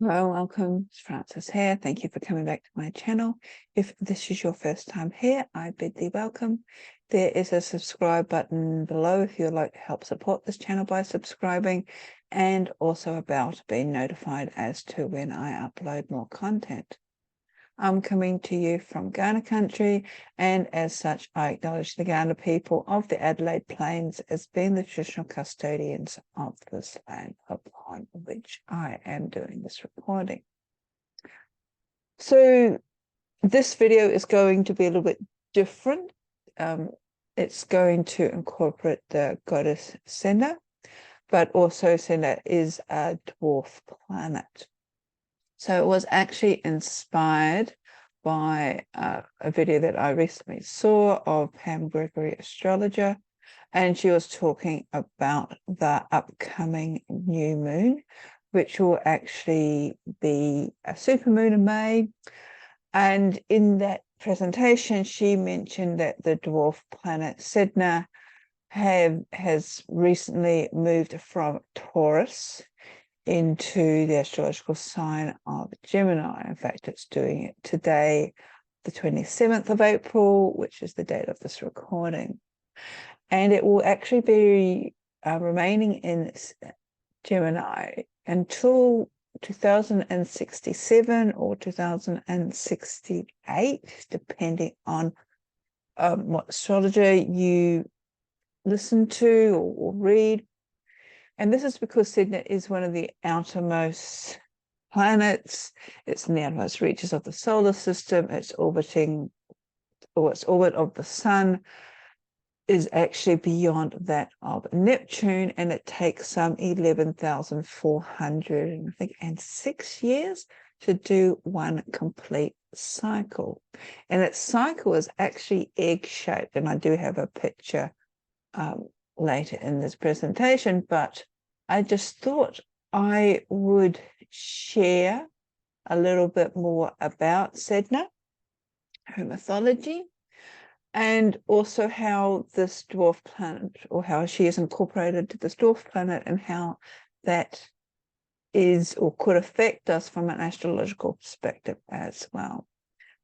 Hello, welcome. It's Frances here. Thank you for coming back to my channel. If this is your first time here, I bid thee welcome. There is a subscribe button below if you'd like to help support this channel by subscribing, and also a bell to be notified as to when I upload more content. I'm coming to you from Ghana country, and as such, I acknowledge the Ghana people of the Adelaide Plains as being the traditional custodians of this land upon which I am doing this recording. So this video is going to be a little bit different. It's going to incorporate the goddess Sedna, but also Sedna is a dwarf planet. So it was actually inspired by a video that I recently saw of Pam Gregory, astrologer, and she was talking about the upcoming new moon, which will actually be a supermoon in May. And in that presentation, she mentioned that the dwarf planet Sedna has recently moved from Taurus into the astrological sign of Gemini. In fact, it's doing it today, the 27th of April, which is the date of this recording. And it will actually be remaining in Gemini until 2067 or 2068, depending on what astrologer you listen to or read. And this is because Sedna is one of the outermost planets. It's in the outermost reaches of the solar system. Its orbiting, or its orbit of the sun is actually beyond that of Neptune, and it takes some 11,406 years to do one complete cycle. And its cycle is actually egg-shaped, and I do have a picture later in this presentation, but I just thought I would share a little bit more about Sedna, her mythology, and also how this dwarf planet, or how she is incorporated to this dwarf planet, and how that is or could affect us from an astrological perspective as well.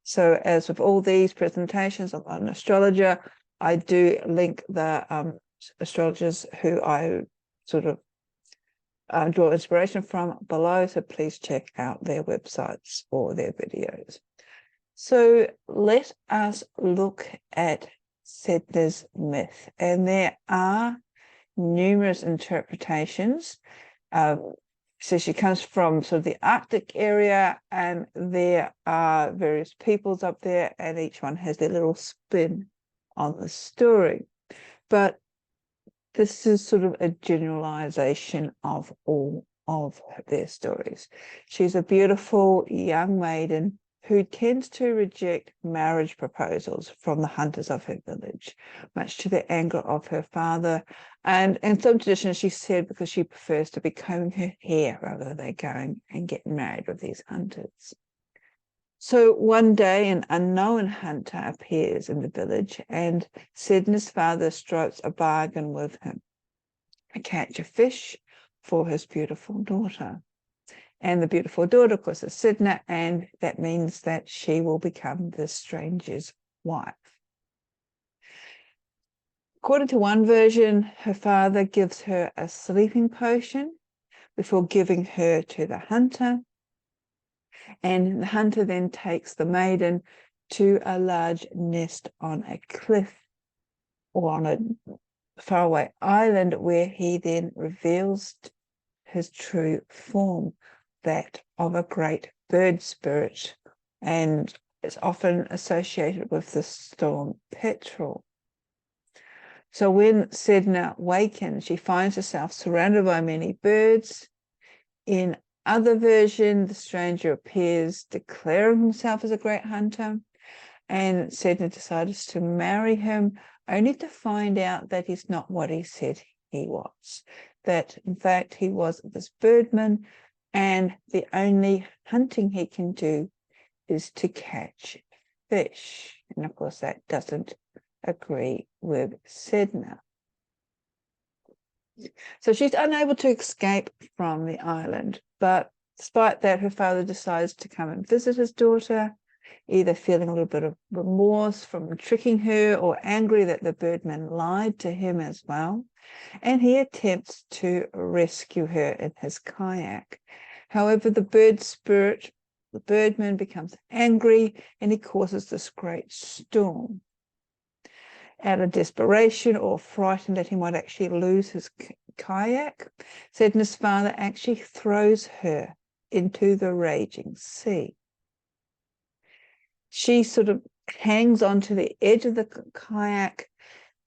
So as with all these presentations, I'm an astrologer. I do link the astrologers who I sort of draw inspiration from below, so please check out their websites or their videos. So let us look at Sedna's myth, and there are numerous interpretations. So she comes from sort of the Arctic area, and there are various peoples up there, and each one has their little spin on the story. But this is sort of a generalization of all of their stories. She's a beautiful young maiden who tends to reject marriage proposals from the hunters of her village, much to the anger of her father. And in some traditions, she said because she prefers to be combing her hair rather than going and getting married with these hunters. So one day, an unknown hunter appears in the village, and Sedna's father strikes a bargain with him to catch a fish for his beautiful daughter. And the beautiful daughter, of course, is Sedna, and that means that she will become the stranger's wife. According to one version, her father gives her a sleeping potion before giving her to the hunter. And the hunter then takes the maiden to a large nest on a cliff or on a faraway island, where he then reveals his true form, that of a great bird spirit, and it's often associated with the storm petrel. So when Sedna wakens, she finds herself surrounded by many birds. In other version, the stranger appears declaring himself as a great hunter, and Sedna decides to marry him, only to find out that he's not what he said he was, that in fact he was this birdman, and the only hunting he can do is to catch fish. And of course that doesn't agree with Sedna. So she's unable to escape from the island, but Despite that, her father decides to come and visit his daughter, either feeling a little bit of remorse from tricking her or angry that the birdman lied to him as well. And he attempts to rescue her in his kayak. However, the bird spirit, the birdman, becomes angry and he causes this great storm. Out of desperation or frightened that he might actually lose his kayak, Sedna's father actually throws her into the raging sea. She sort of hangs onto the edge of the kayak,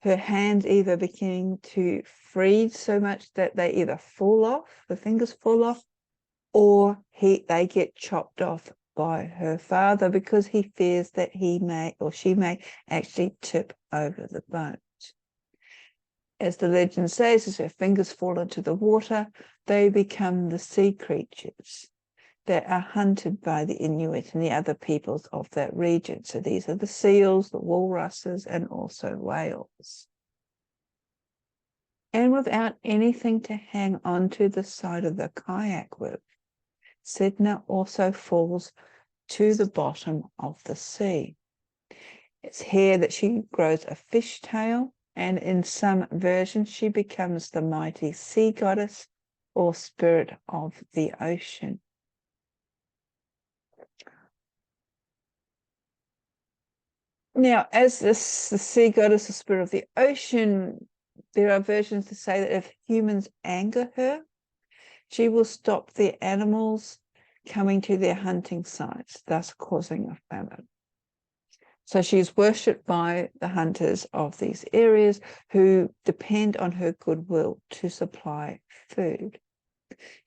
her hands either beginning to freeze so much that they either fall off, the fingers fall off, or they get chopped off by her father because he fears that he may or she may actually tip over the boat. As the legend says, as her fingers fall into the water, they become the sea creatures that are hunted by the Inuit and the other peoples of that region. So these are the seals, the walruses, and also whales. And without anything to hang onto the side of the kayak with, Sedna also falls to the bottom of the sea. It's here that she grows a fishtail, and in some versions she becomes the mighty sea goddess or spirit of the ocean. Now, as the sea goddess, the spirit of the ocean, there are versions to say that if humans anger her, she will stop the animals coming to their hunting sites, thus causing a famine. So she is worshipped by the hunters of these areas who depend on her goodwill to supply food.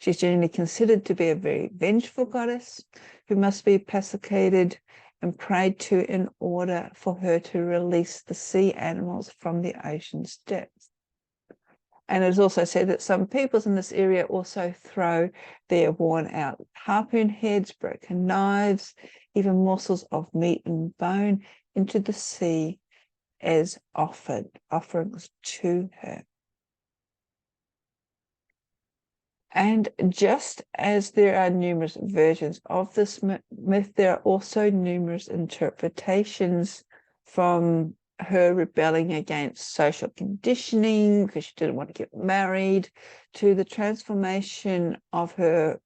She's generally considered to be a very vengeful goddess who must be pacificated and prayed to in order for her to release the sea animals from the ocean's depths. And it is also said that some peoples in this area also throw their worn-out harpoon heads, broken knives, even morsels of meat and bone into the sea as offerings to her. And just as there are numerous versions of this myth, there are also numerous interpretations from her rebelling against social conditioning because she didn't want to get married, to the transformation of her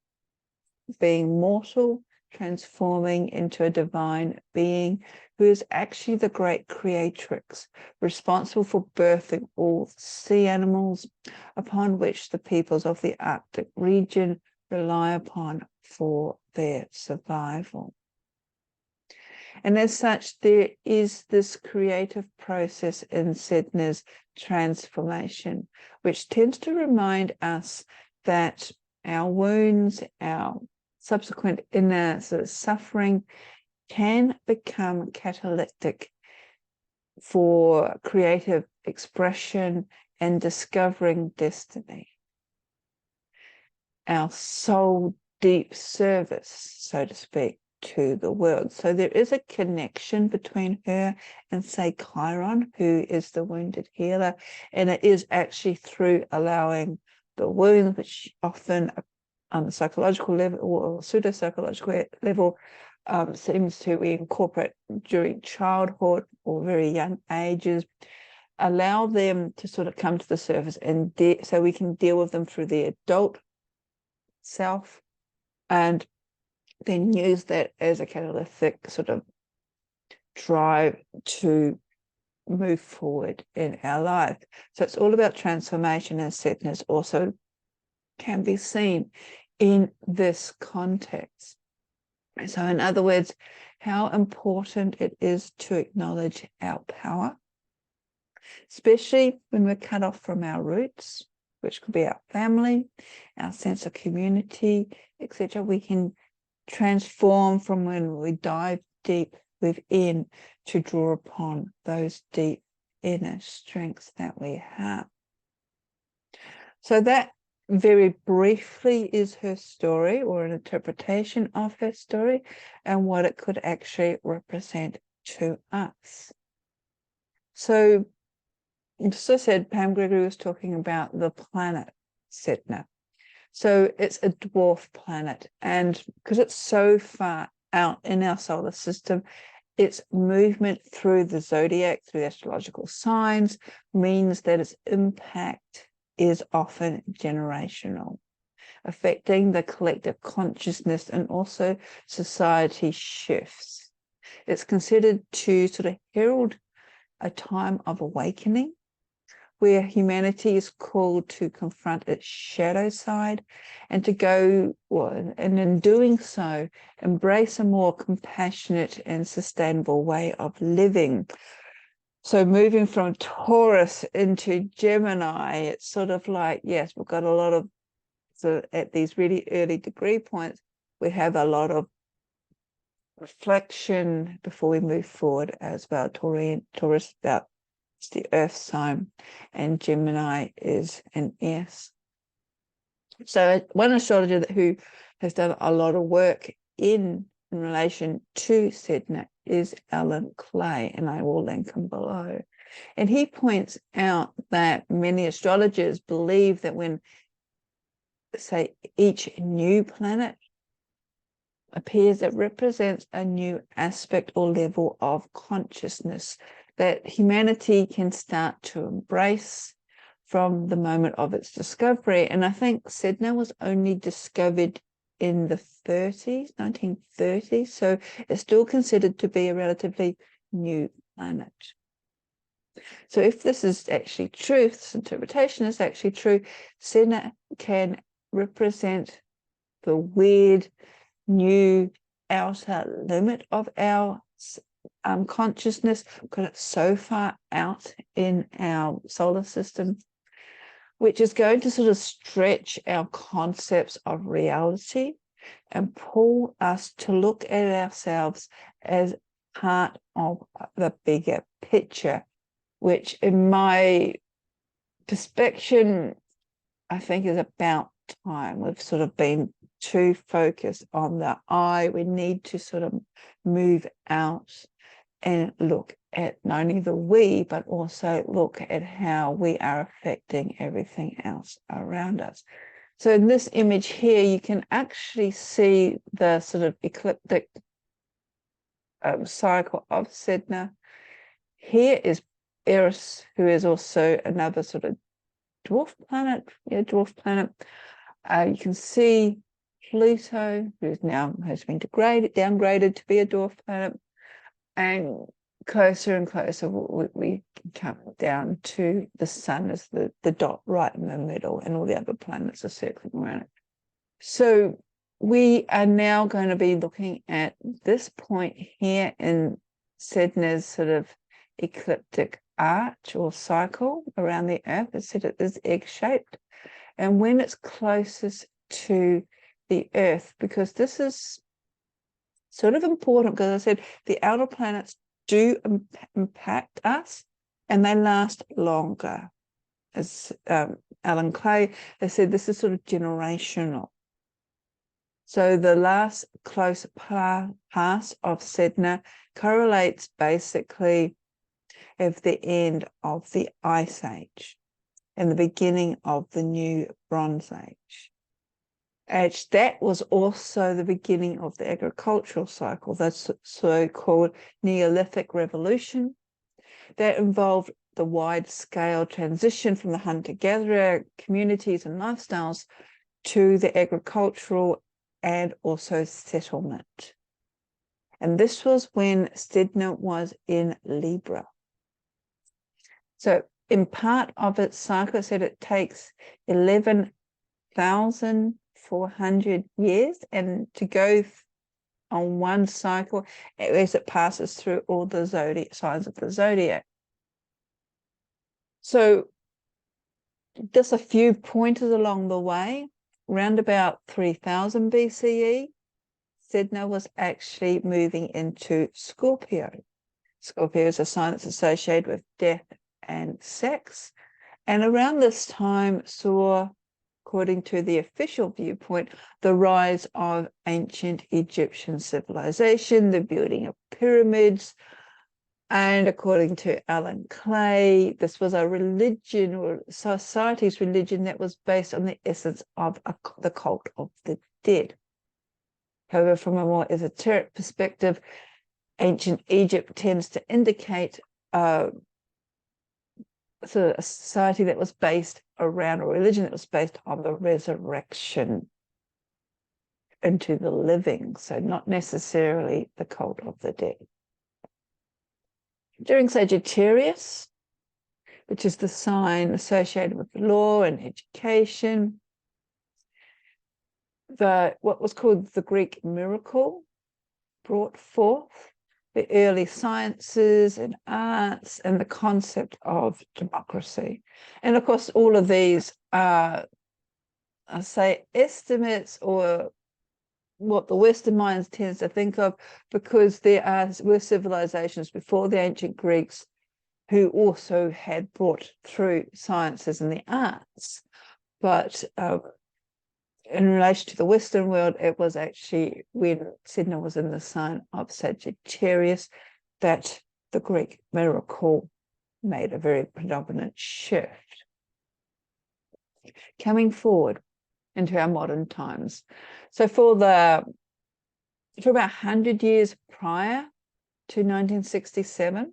being mortal, transforming into a divine being who is actually the great creatrix, responsible for birthing all sea animals upon which the peoples of the Arctic region rely upon for their survival. And as such, there is this creative process in Sedna's transformation, which tends to remind us that our wounds, our subsequent inner sort of suffering can become catalytic for creative expression and discovering destiny. Our soul deep service, so to speak, to the world. So there is a connection between her and, say, Chiron, who is the wounded healer, and it is actually through allowing the wounds, which often on the psychological level or pseudo-psychological level seems to incorporate during childhood or very young ages, allow them to sort of come to the surface and so we can deal with them through the adult self and then use that as a catalytic sort of drive to move forward in our life. So it's all about transformation, and Sedna also can be seen in this context. So in other words, how important it is to acknowledge our power, especially when we're cut off from our roots, which could be our family, our sense of community, etc. We can transform from when we dive deep within to draw upon those deep inner strengths that we have. So that very briefly is her story, or an interpretation of her story, and what it could actually represent to us. So, as I said, Pam Gregory was talking about the planet Sedna, So it's a dwarf planet. And because it's so far out in our solar system, its movement through the zodiac, through the astrological signs, means that its impact is often generational, affecting the collective consciousness and also society shifts. It's considered to sort of herald a time of awakening, where humanity is called to confront its shadow side and to go, well, and in doing so, embrace a more compassionate and sustainable way of living. So moving from Taurus into Gemini, it's sort of like, yes, we've got a lot of, so at these really early degree points, we have a lot of reflection before we move forward as well. Taurus about it's the earth sign, and Gemini is an S. So one astrologer who has done a lot of work in relation to Sedna is Alan Clay, and I will link him below. And he points out that many astrologers believe that when, say, each new planet appears, it represents a new aspect or level of consciousness that humanity can start to embrace from the moment of its discovery. And I think Sedna was only discovered in the 1930s, so it's still considered to be a relatively new planet. So if this is actually true, if this interpretation is actually true, Sedna can represent the weird new outer limit of our consciousness, because it's so far out in our solar system, which is going to sort of stretch our concepts of reality and pull us to look at ourselves as part of the bigger picture, which in my perspective, I think is about time. We've sort of been too focused on the I. We need to sort of move out and look at not only the we, but also look at how we are affecting everything else around us. So in this image here, you can actually see the sort of ecliptic cycle of Sedna. Here is Eris, who is also another sort of dwarf planet. Yeah, dwarf planet. You can see Pluto, who now has been downgraded to be a dwarf planet, and closer and closer we come down to the sun as the dot right in the middle, and all the other planets are circling around it. So we are now going to be looking at this point here in Sedna's sort of ecliptic arch or cycle around the Earth. As I said, it is egg-shaped. And when it's closest to the Earth, because this is sort of important, because I said the outer planets do impact us and they last longer. As Alan Clay has said, this is sort of generational. So the last close pass of Sedna correlates basically at the end of the Ice Age and the beginning of the new Bronze Age. That was also the beginning of the agricultural cycle, that's so-called Neolithic Revolution, that involved the wide-scale transition from the hunter-gatherer communities and lifestyles to the agricultural and also settlement. And this was when Sedna was in Libra. So in part of its cycle, it said it takes 11,400 years and to go on one cycle as it passes through all the signs of the zodiac. So just a few pointers along the way. Round about 3000 BCE, Sedna was actually moving into Scorpio. Scorpio is a sign that's associated with death and sex. And around this time saw, according to the official viewpoint, the rise of ancient Egyptian civilization, the building of pyramids, And according to Alan Clay, this was a religion or society's religion that was based on the essence of the cult of the dead. However, from a more esoteric perspective, ancient Egypt tends to indicate sort of a society that was based around, or a religion that was based on the resurrection into the living, so not necessarily the cult of the dead. During Sagittarius, which is the sign associated with law and education, what was called the Greek miracle brought forth the early sciences and arts and the concept of democracy. And of course, all of these are, I say, estimates or what the Western minds tends to think of, because there were civilizations before the ancient Greeks who also had brought through sciences and the arts. But in relation to the Western world, it was actually when Sedna was in the sign of Sagittarius that the Greek miracle made a very predominant shift. Coming forward into our modern times. So for about 100 years prior to 1967,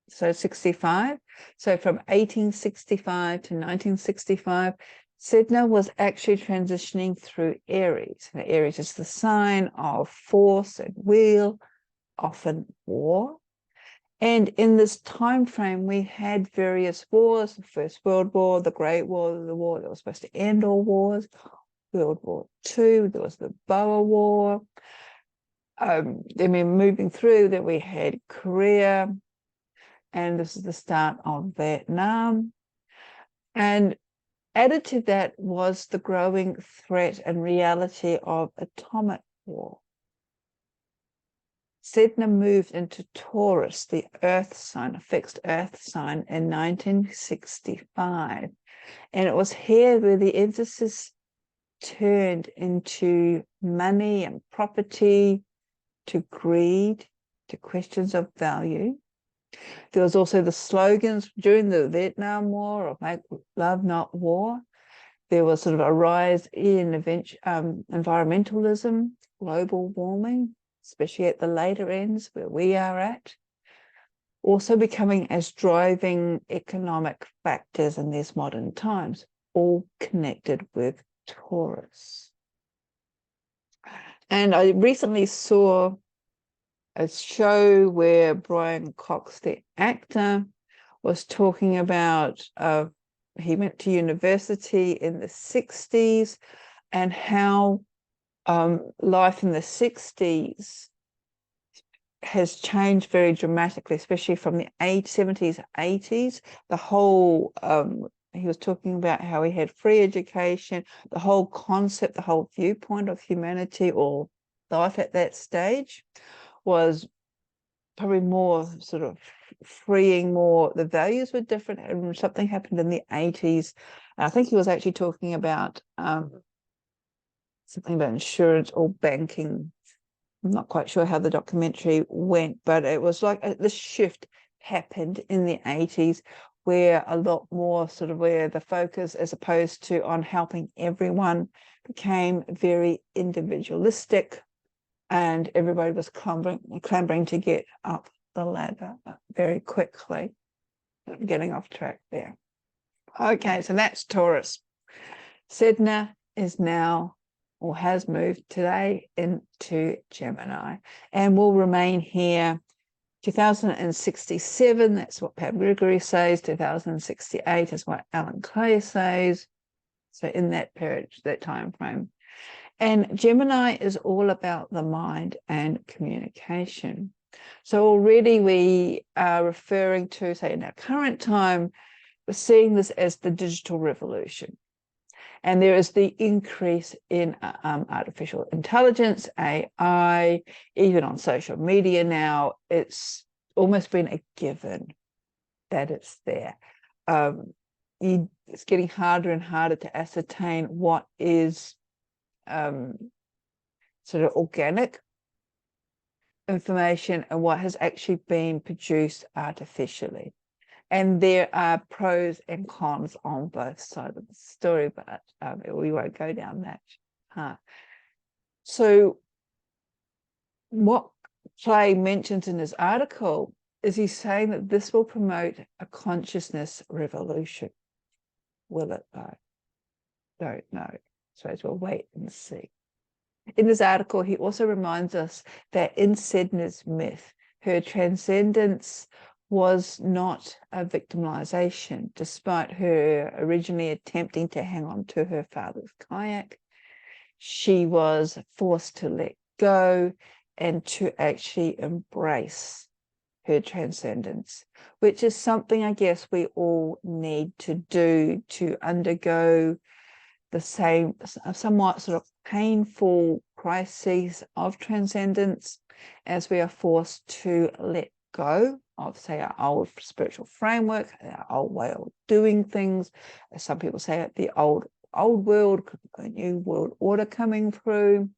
so 65, so from 1865 to 1965, Sedna was actually transitioning through Aries. And Aries is the sign of force and will, often war. And in this time frame, we had various wars: the First World War, the Great War, the war that was supposed to end all wars, World War II, there was the Boer War. Then we're moving through that we had Korea, and this is the start of Vietnam. And added to that was the growing threat and reality of atomic war. Sedna moved into Taurus, the earth sign, a fixed earth sign, in 1965. And it was here where the emphasis turned into money and property, to greed, to questions of value. There was also the slogans during the Vietnam War of "Make Love, Not War." There was sort of a rise in environmentalism, global warming, especially at the later ends where we are at, also becoming as driving economic factors in these modern times, all connected with Taurus. And I recently saw a show where Brian Cox, the actor, was talking about he went to university in the 60s and how life in the 60s has changed very dramatically, especially from the 70s, 80s. The whole, he was talking about how he had free education, the whole concept, the whole viewpoint of humanity or life at that stage was probably more sort of freeing, more, the values were different, and something happened in the 80s. And I think he was actually talking about something about insurance or banking. I'm not quite sure how the documentary went, but it was like this shift happened in the 80s where a lot more sort of where the focus, as opposed to on helping everyone, became very individualistic, and everybody was clambering to get up the ladder very quickly. I'm getting off track there. Okay, so that's Taurus. Sedna is now, or has moved today, into Gemini and will remain here 2067. That's what Pat Gregory says. 2068 is what Alan Clay says. So in that period, that time frame. And Gemini is all about the mind and communication. So already we are referring to, say, in our current time, we're seeing this as the digital revolution. And there is the increase in artificial intelligence, AI, even on social media now. It's almost been a given that it's there. It's getting harder and harder to ascertain what is sort of organic information and what has actually been produced artificially. And there are pros and cons on both sides of the story, but we won't go down that path. So what Clay mentions in his article is he's saying that this will promote a consciousness revolution. Will it though? Don't know. So we'll wait and see. In this article, he also reminds us that in Sedna's myth, her transcendence was not a victimization, despite her originally attempting to hang on to her father's kayak. She was forced to let go and to actually embrace her transcendence, which is something I guess we all need to do to undergo the same somewhat sort of painful crises of transcendence as we are forced to let go of, say, our old spiritual framework, our old way of doing things. As some people say, the old world, a new world order coming through,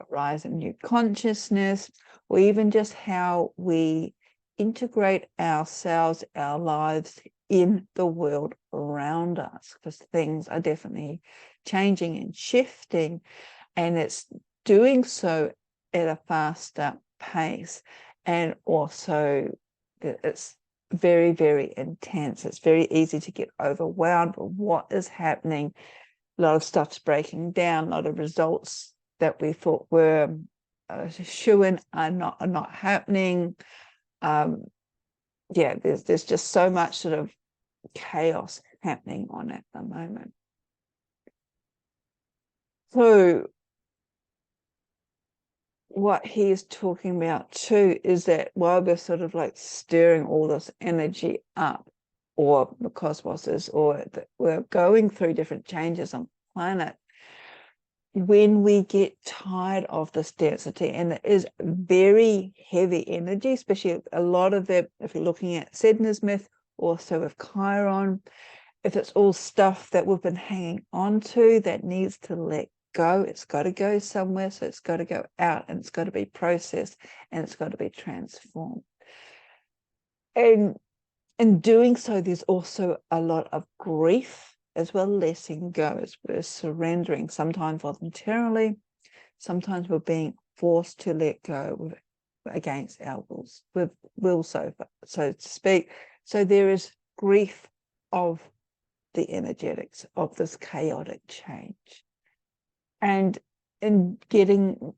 a rise in new consciousness, or even just how we integrate ourselves, our lives in the world around us, because things are definitely changing and shifting, and it's doing so at a faster pace. And also it's very, very intense. It's very easy to get overwhelmed with what is happening. A lot of stuff's breaking down. A lot of results that we thought were shoo-in are not happening. Yeah, there's just so much sort of chaos happening on at the moment. So what he is talking about too is that while we're sort of like stirring all this energy up, or the cosmos is, or we're going through different changes on the planet, when we get tired of this density, and it is very heavy energy, especially a lot of it, if you're looking at Sedna's myth, also with Chiron, if it's all stuff that we've been hanging on to that needs to let go, it's got to go somewhere, so it's got to go out, and it's got to be processed, and it's got to be transformed. And in doing so, there's also a lot of grief as well, letting go, as we're surrendering, sometimes voluntarily, sometimes we're being forced to let go against our wills, with will, so to speak. So there is grief of the energetics of this chaotic change. And in getting,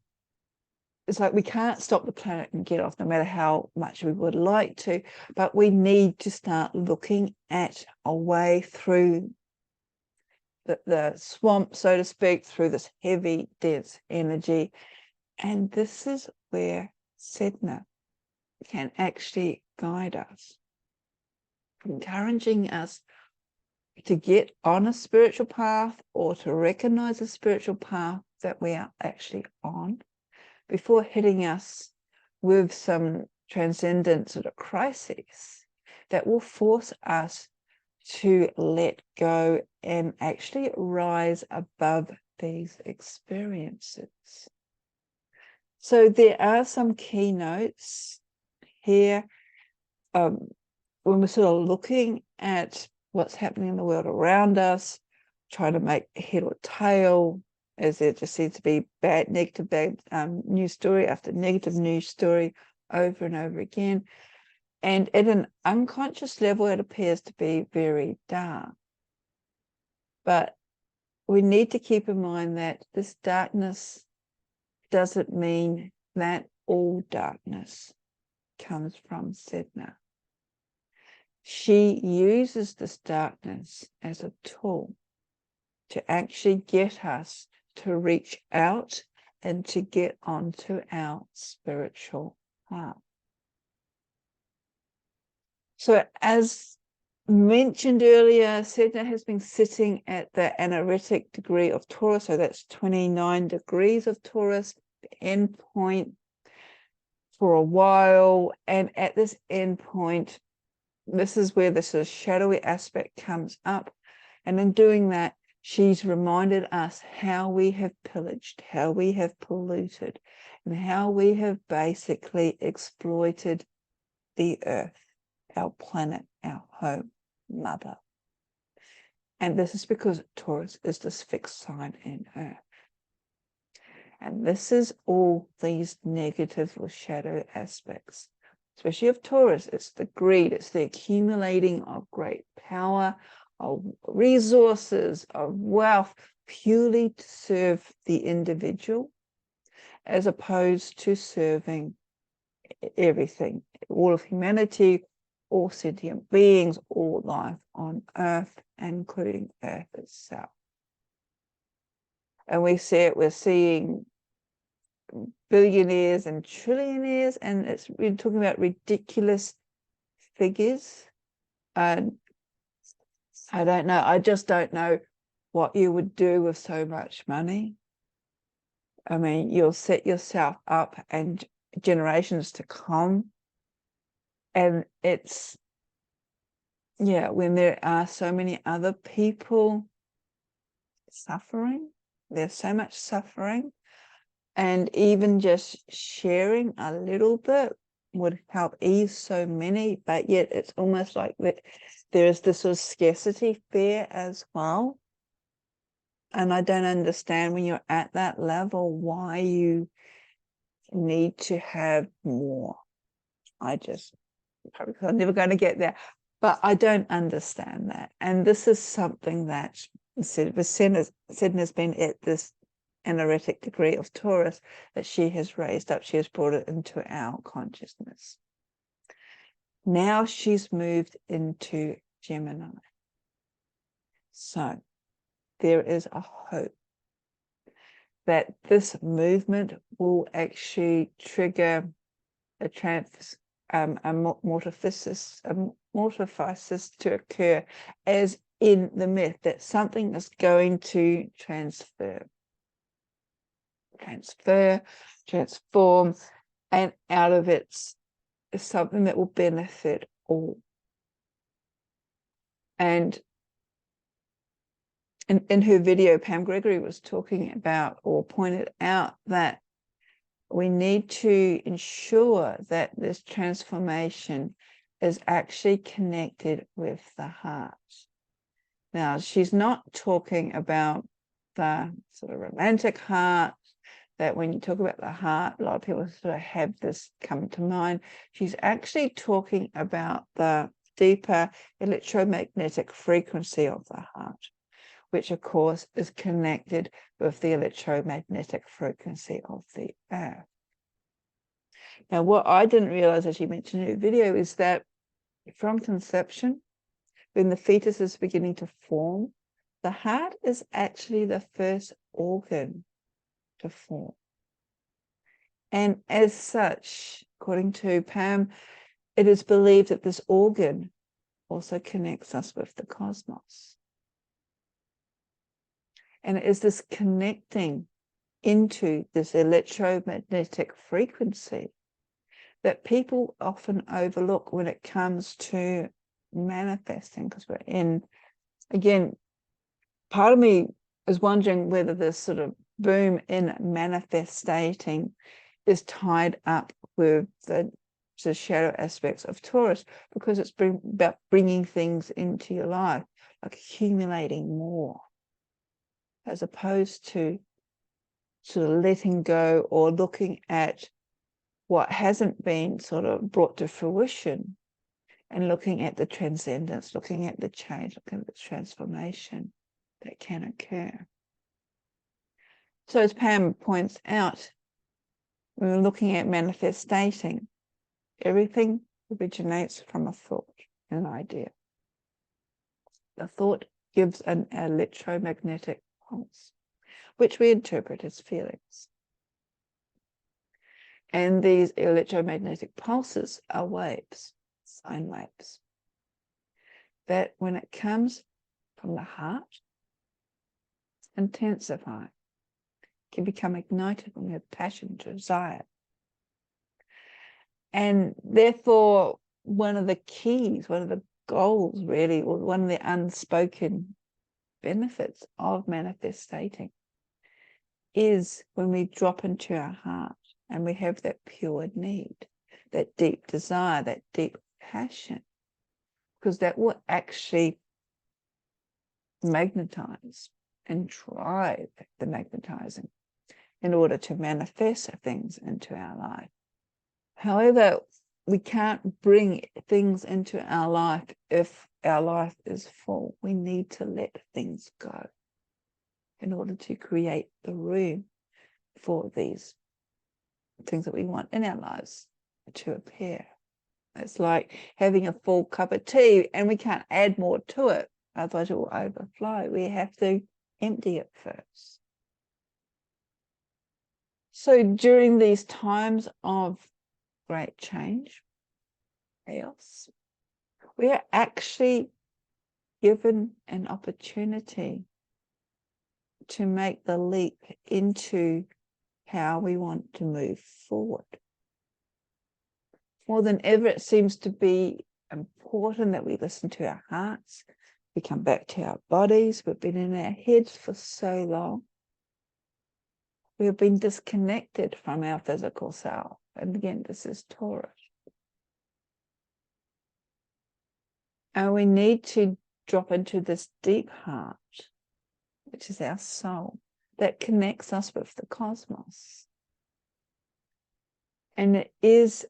it's like we can't stop the planet and get off, no matter how much we would like to, but we need to start looking at a way through the swamp, so to speak, through this heavy, dense energy. And this is where Sedna can actually guide us, encouraging us to get on a spiritual path, or to recognize a spiritual path that we are actually on, before hitting us with some transcendent sort of crisis that will force us to let go and actually rise above these experiences. So there are some keynotes here when we're sort of looking at what's happening in the world around us, trying to make head or tail, as there just seems to be negative news story after negative news story over and over again. And at an unconscious level, it appears to be very dark. But we need to keep in mind that this darkness doesn't mean that all darkness comes from Sedna. She uses this darkness as a tool to actually get us to reach out and to get onto our spiritual path. So as mentioned earlier, Sedna has been sitting at the analytic degree of Taurus, so that's 29 degrees of Taurus, the end point, for a while. And at this end point, this is where this sort of shadowy aspect comes up. And in doing that, She's reminded us how we have pillaged, how we have polluted, and how we have basically exploited the earth, our planet, our home, mother. And this is because Taurus is this fixed sign in earth. And this is all these negative or shadow aspects, especially of Taurus. It's the greed, it's the accumulating of great power, of resources, of wealth, purely to serve the individual, as opposed to serving everything, all of humanity, all sentient beings, all life on earth, including earth itself. And we see it, we're seeing billionaires and trillionaires, and we're talking about ridiculous figures. And I don't know, I just don't know what you would do with so much money. I mean, you'll set yourself up and generations to come. And it's, yeah, when there are so many other people suffering, there's so much suffering, and even just sharing a little bit would help ease so many, but yet it's almost like that there is this sort of scarcity fear as well. And I don't understand when you're at that level why you need to have more. Probably because I'm never going to get there, but I don't understand that. And this is something that Sedna's been at this energetic degree of Taurus that she has raised up. She has brought it into our consciousness. Now she's moved into Gemini. So there is a hope that this movement will actually trigger a morphosis to occur, as in the myth, that something is going to transform, and out of it is something that will benefit all. And in her video, Pam Gregory was talking about, or pointed out, that we need to ensure that this transformation is actually connected with the heart. Now, she's not talking about the sort of romantic heart, that when you talk about the heart, a lot of people sort of have this come to mind. She's actually talking about the deeper electromagnetic frequency of the heart, which of course is connected with the electromagnetic frequency of the earth. Now, what I didn't realize, as she mentioned in her video, is that from conception, when the fetus is beginning to form, the heart is actually the first organ to form. And as such, according to Pam, it is believed that this organ also connects us with the cosmos. And it is this connecting into this electromagnetic frequency that people often overlook when it comes to manifesting, because we're in, again, part of me is wondering whether this sort of boom in manifesting is tied up with the shadow aspects of Taurus, because it's about bringing things into your life, like accumulating more, as opposed to sort of letting go or looking at what hasn't been sort of brought to fruition and looking at the transcendence, looking at the change, looking at the transformation that can occur. So as Pam points out, when we're looking at manifesting, everything originates from a thought, an idea. The thought gives an electromagnetic pulse, which we interpret as feelings. And these electromagnetic pulses are waves, sine waves, that when it comes from the heart, intensify, can become ignited when we have passion, desire. And therefore, one of the keys, one of the goals really, or one of the unspoken benefits of manifesting is when we drop into our heart and we have that pure need, that deep desire, that deep passion, because that will actually magnetize and drive the magnetizing in order to manifest things into our life. However, we can't bring things into our life if our life is full. We need to let things go in order to create the room for these things that we want in our lives to appear. It's like having a full cup of tea and we can't add more to it, otherwise it will overflow. We have to empty it first. So during these times of great change, chaos, we are actually given an opportunity to make the leap into how we want to move forward. More than ever, it seems to be important that we listen to our hearts, we come back to our bodies. We've been in our heads for so long. We've been disconnected from our physical self. And again, this is Taurus. And we need to drop into this deep heart, which is our soul, that connects us with the cosmos. And it is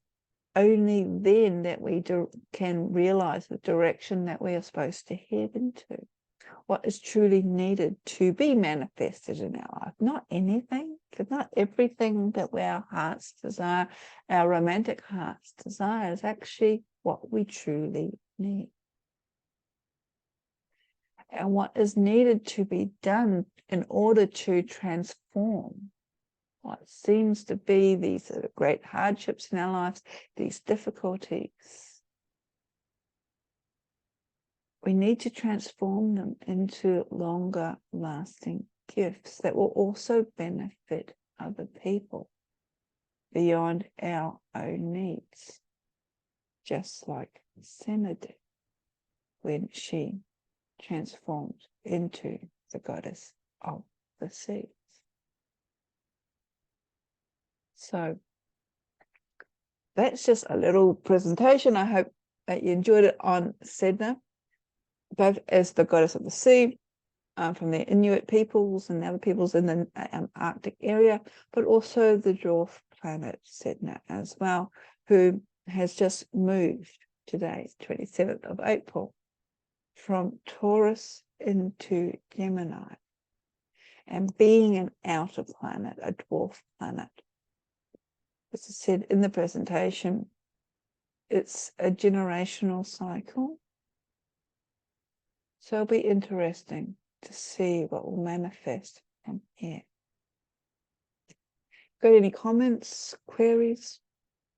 only then that we can realize the direction that we are supposed to head into, what is truly needed to be manifested in our life. Not anything, but not everything that our hearts desire, our romantic hearts desire, is actually what we truly need. And what is needed to be done in order to transform what seems to be these great hardships in our lives, these difficulties. We need to transform them into longer lasting gifts that will also benefit other people beyond our own needs, just like Sedna did when she transformed into the goddess of the sea. So that's just a little presentation. I hope that you enjoyed it on Sedna, both as the goddess of the sea, from the Inuit peoples and other peoples in the Arctic area, but also the dwarf planet Sedna as well, who has just moved today, 27th of April, from Taurus into Gemini, and being an outer planet, a dwarf planet. As I said in the presentation, it's a generational cycle. So it'll be interesting to see what will manifest from here. Got any comments, queries,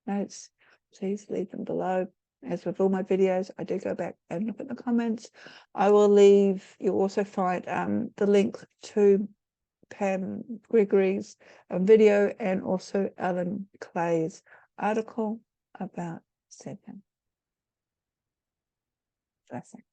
notes? Please leave them below. As with all my videos, I do go back and look at the comments. I will leave, you'll also find the link to Pam Gregory's video and also Alan Clay's article about Sedna. Blessings.